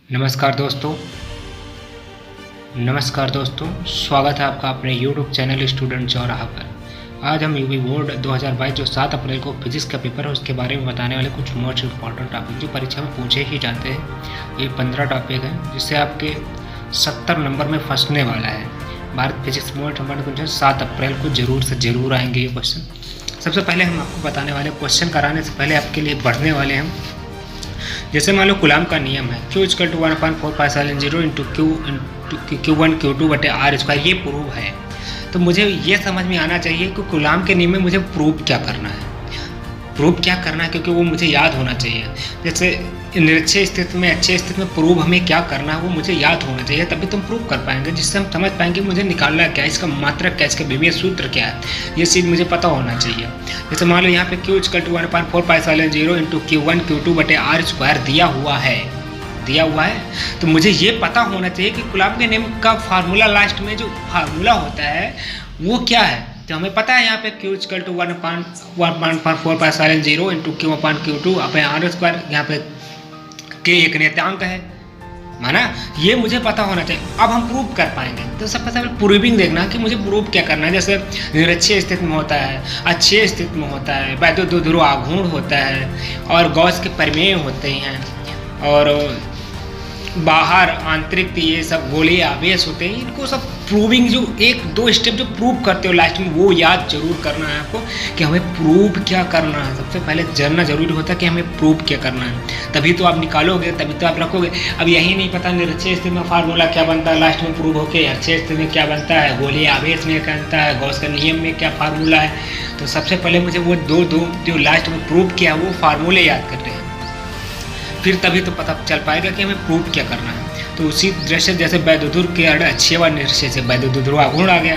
नमस्कार दोस्तों, स्वागत है आपका अपने YouTube चैनल स्टूडेंट चौराहा पर। आज हम यूपी बोर्ड 2022 जो 7 अप्रैल को फिजिक्स का पेपर है उसके बारे में बताने वाले कुछ मोस्ट इम्पॉर्टेंट टॉपिक जो परीक्षा में पूछे ही जाते हैं। ये 15 टॉपिक हैं जिससे आपके 70 नंबर में फंसने वाला है। Bharat physics most important question 7 अप्रैल को जरूर से ज़रूर आएंगे ये क्वेश्चन। सबसे पहले हम आपको बताने वाले क्वेश्चन कराने से पहले आपके लिए बढ़ने वाले हैं। जैसे मान लो कूलॉम का नियम है Q = 1/4πε0 इंटू Q1 Q2 बटे R स्क्वायर, ये प्रूव है। तो मुझे ये समझ में आना चाहिए कि कूलॉम के नियम में मुझे प्रूव क्या करना है, क्योंकि वो मुझे याद होना चाहिए। जैसे निरक्षय स्थिति में अच्छे स्थिति में प्रूव हमें क्या करना है वो मुझे याद होना चाहिए, तभी तुम प्रूव कर पाएंगे, जिससे हम समझ पाएंगे मुझे निकालना क्या है, इसका मात्रक क्या है, इसका विभेद सूत्र क्या है, ये चीज़ मुझे पता होना चाहिए। जैसे मान लो यहाँ पे Q = 1/4πε0 इंटू Q1 Q2 बटे R स्क्वायर दिया हुआ है, तो मुझे ये पता होना चाहिए कि कूलॉम के नियम का फार्मूला लास्ट में जो फार्मूला होता है वो क्या है। तो हमें पता है यहाँ पे Q = 1/4πε0 इंटू Q1 Q2 अपने R स्क्वायर, यहाँ पे K एक नियतांक है, माना, ये मुझे पता होना चाहिए। अब हम प्रूव कर पाएंगे। तो सबसे पहले प्रूविंग देखना कि मुझे प्रूव क्या करना है। जैसे निरक्षय स्थिति में होता है, अच्छे स्थिति में होता है, वैद्युत ध्रुव आघूर्ण होता है और गॉस के प्रमेय होते हैं, और बाहर आंतरिक ये सब गोलीय आवेश होते हैं। इनको सब प्रूविंग जो 1-2 स्टेप जो प्रूव करते हो लास्ट में, वो याद जरूर करना है आपको कि हमें प्रूव क्या करना है। सबसे पहले जानना जरूरी होता है कि हमें प्रूव क्या करना है, तभी तो आप निकालोगे, तभी तो आप रखोगे। अब यही नहीं पता निरक्षय स्थिति में फार्मूला क्या बनता है, लास्ट में प्रूव होके अच्छे स्थिति में क्या बनता है, गोलीय आवेश में क्या बनता है, गॉस का नियम में क्या फार्मूला है। तो सबसे पहले मुझे वो दो जो लास्ट में प्रूव किया वो फार्मूले याद करने हैं, फिर तभी तो पता चल पाएगा कि हमें प्रूव क्या करना है। तो उसी दृश्य जैसे वैद्युत ध्रुव के अच्छे व निरक्षय से वैद्युत ध्रुव आघूर्ण आ गया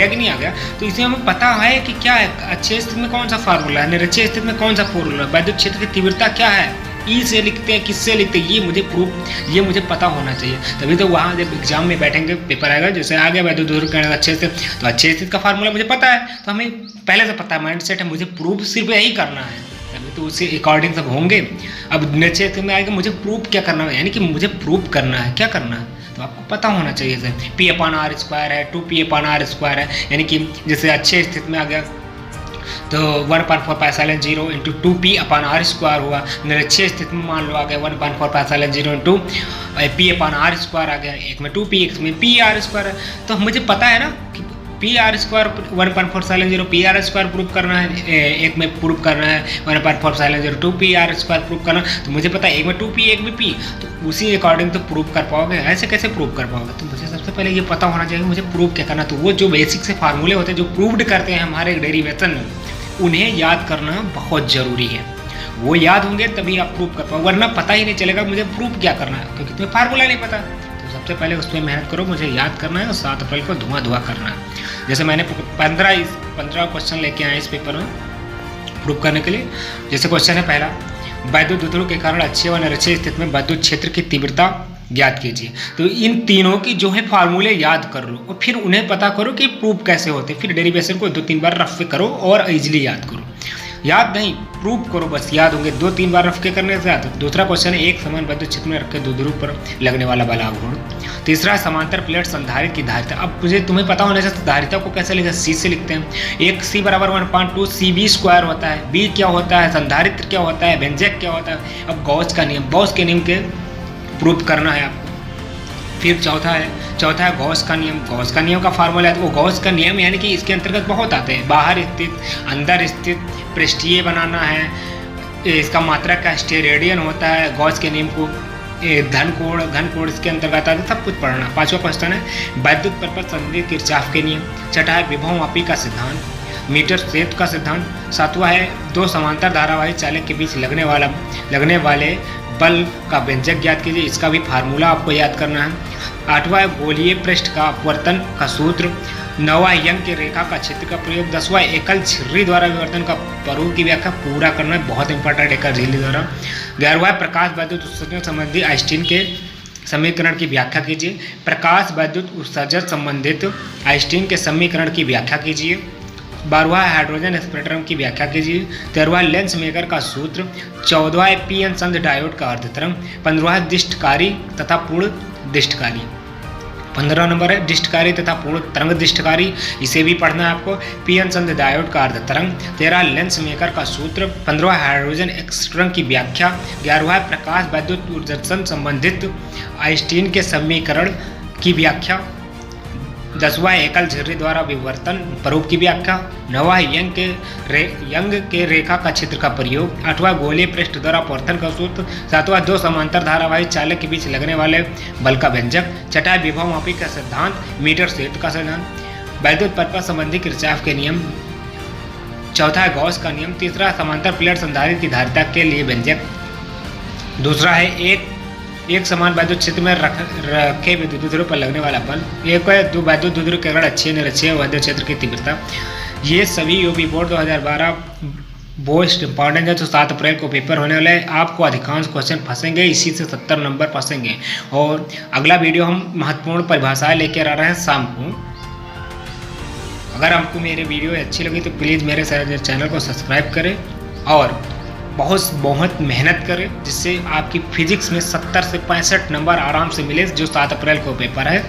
कि नहीं आ गया। तो इसमें हमें पता है कि क्या है, अच्छे स्थिति में कौन सा फार्मूला है, निरक्षय स्थिति में कौन सा फार्मूला है, वैद्युत क्षेत्र की तीव्रता क्या है, ई से लिखते हैं, किससे लिखते हैं, ये मुझे पता होना चाहिए। तभी तो वहाँ जब एग्जाम में बैठेंगे, पेपर आएगा, जैसे आ गया वैद्युत ध्रुव के अच्छे से, तो अच्छे स्थिति का फार्मूला मुझे पता है, तो हमें पहले से पता है, माइंड सेट है, मुझे प्रूव सिर्फ यही करना है, तभी तो उसी अकॉर्डिंग सब होंगे। अब निरक्षय स्थिति में आएगा, मुझे प्रूव क्या करना है, यानी कि मुझे प्रूव करना है, क्या करना है, तो आपको पता होना चाहिए। जैसे P/R स्क्वायर है, 2P/R स्क्वायर है, यानी कि जैसे अच्छे स्थिति में आ गया तो 1/4πε0 इंटू 2P/R स्क्वायर हुआ। निरक्षय स्थिति में मान लो आ गया 1/4πε0 इंटू P/R स्क्वायर आ गया, एक में 2P एक में PR स्क्वायर है। तो मुझे पता है ना कि PR square 1/4πε0 PR square prove करना है, एक में प्रूव करना है 1/4πε0 2PR स्क्वायर प्रूव करना, तो मुझे पता है एक में 2P एक में P, तो उसी अकॉर्डिंग तो प्रूव कर पाओगे। ऐसे कैसे प्रूव कर पाओगे, तो मुझे सबसे पहले ये पता होना चाहिए मुझे प्रूव क्या करना। तो वो जो बेसिक से फार्मूले होते हैं जो प्रूव्ड करते हैं हमारे डेरिवेशन में, उन्हें याद करना बहुत ज़रूरी है। वो याद होंगे तभी आप प्रूव कर पाओ, वरना पता ही नहीं चलेगा मुझे प्रूव क्या करना है, क्योंकि तुम्हें फार्मूला नहीं पता। तो सबसे पहले उस पर मेहनत करो, मुझे याद करना है और 7 अप्रैल को धुआं करना है। जैसे मैंने 15 क्वेश्चन लेके आए इस पेपर में प्रूव करने के लिए। जैसे क्वेश्चन है पहला, वैद्युत ध्रुव के कारण अच्छे व निरक्षय स्थिति में विद्युत क्षेत्र की तीव्रता ज्ञात कीजिए। तो इन तीनों की जो है फार्मूले याद कर लो और फिर उन्हें पता करो कि प्रूव कैसे होते, फिर डेरिवेशन को 2-3 बार रफ करो और इजीली याद करो। याद नहीं, प्रूव करो, बस याद होंगे 2-3 बार रफ के करने से आता। दूसरा क्वेश्चन है, एक समान विद्युत क्षेत्र में रखे दो ध्रुव पर लगने वाला बल आघूर्ण। तीसरा, समांतर प्लेट संधारित्र की धारिता। अब मुझे तुम्हें पता होने से धारिता को कैसे लिखते हैं, C से लिखते हैं। एक C = 1/2 CB स्क्वायर होता है, B क्या होता है, संधारित्र क्या होता है, व्यंजक क्या होता है। अब गॉस के नियम के प्रूव करना है आपको। फिर चौथा है गॉस का नियम का फार्मूला है। तो वो गॉस का नियम यानी कि इसके अंतर्गत बहुत आते हैं, बाहर स्थित, अंदर स्थित, पृष्ठीय बनाना है, इसका मात्रक का स्टेरेडियन होता है, गॉस के नियम को धन कोण इसके अंतर्गत आता है, सब कुछ पढ़ना। 5वां क्वेश्चन है, वैद्युत परपथ संधि किरचॉफ के नियम। 6वां है विभवमापी का सिद्धांत, मीटर सेतु का सिद्धांत। 7वां है 2 समांतर धारावाही चालक के बीच लगने वाले बल का व्यंजक ज्ञात कीजिए, इसका भी फार्मूला आपको याद करना है। 8वां है गोलीय पृष्ठ का अपवर्तन का सूत्र। 9वां यंग की रेखा का क्षेत्र का प्रयोग। 10वां एकल झिर्री द्वारा विवर्तन का प्रयोग की व्याख्या पूरा करना है, बहुत इंपॉर्टेंट एकल झिर्री द्वारा। 11वां प्रकाश वैद्युत उत्सर्जन संबंधी आइंस्टीन के समीकरण की व्याख्या कीजिए। प्रकाश वैद्युत उत्सर्जन संबंधित आइंस्टीन के समीकरण की व्याख्या कीजिए। 12वां हाइड्रोजन स्पेक्ट्रम की व्याख्या कीजिए। 13वां लेंस मेकर का सूत्र। 14वां पी.एन. संध डायोड का अर्धतरंग। 15वां दिष्टकारी तथा पूर्ण दिष्टकारी। 15 नंबर है दिष्टकारी तथा पूर्ण तरंग दिष्टकारी, इसे भी पढ़ना है आपको। पी.एन. संध डायोड का अर्धतरंग। 13 लेंस मेकर का सूत्र। 15वां हाइड्रोजन स्पेक्ट्रम की व्याख्या। 11वां प्रकाश वैद्युत उत्सर्जन संबंधित आइंस्टीन के समीकरण की व्याख्या। 10वां एकल झिर्री द्वारा विवर्तन प्ररूप की व्याख्या। 9वां यंग के रेखा का क्षेत्र का प्रयोग। 8वां गोलीय पृष्ठ द्वारा अपवर्तन का सूत्र। 7वां दो समांतर धारावाही चालक के बीच लगने वाले बल का व्यंजक। 6वां विभवमापी का सिद्धांत, मीटर क्षेत्र का सिद्धांत। वैद्युत परिपथ संबंधी किरचॉफ के नियम। 4था गॉस का नियम। 3रा समांतर प्लेट संधारित्र की धारिता के लिए व्यंजक। दूसरा है एक समान वैद्युत क्षेत्र में रखे विद्युत ध्रुव पर लगने वाला बल। एक है दो वैद्युत ध्रुव के कारण अक्षीय निरक्षीय वैद्युत क्षेत्र की तीव्रता। ये सभी यूपी बोर्ड 2012 मोस्ट इंपॉर्टेंट है, तो 7 अप्रैल को पेपर होने वाला है। आपको अधिकांश क्वेश्चन फंसेंगे, इसी से 70 नंबर फंसेंगे। और अगला वीडियो हम महत्वपूर्ण परिभाषाएं लेकर आ रहे हैं शाम को। अगर आपको मेरे वीडियो अच्छी लगी तो प्लीज़ मेरे चैनल को सब्सक्राइब करें और बहुत मेहनत करें, जिससे आपकी फिजिक्स में 70 से 65 नंबर आराम से मिले, जो 7 अप्रैल को पेपर है।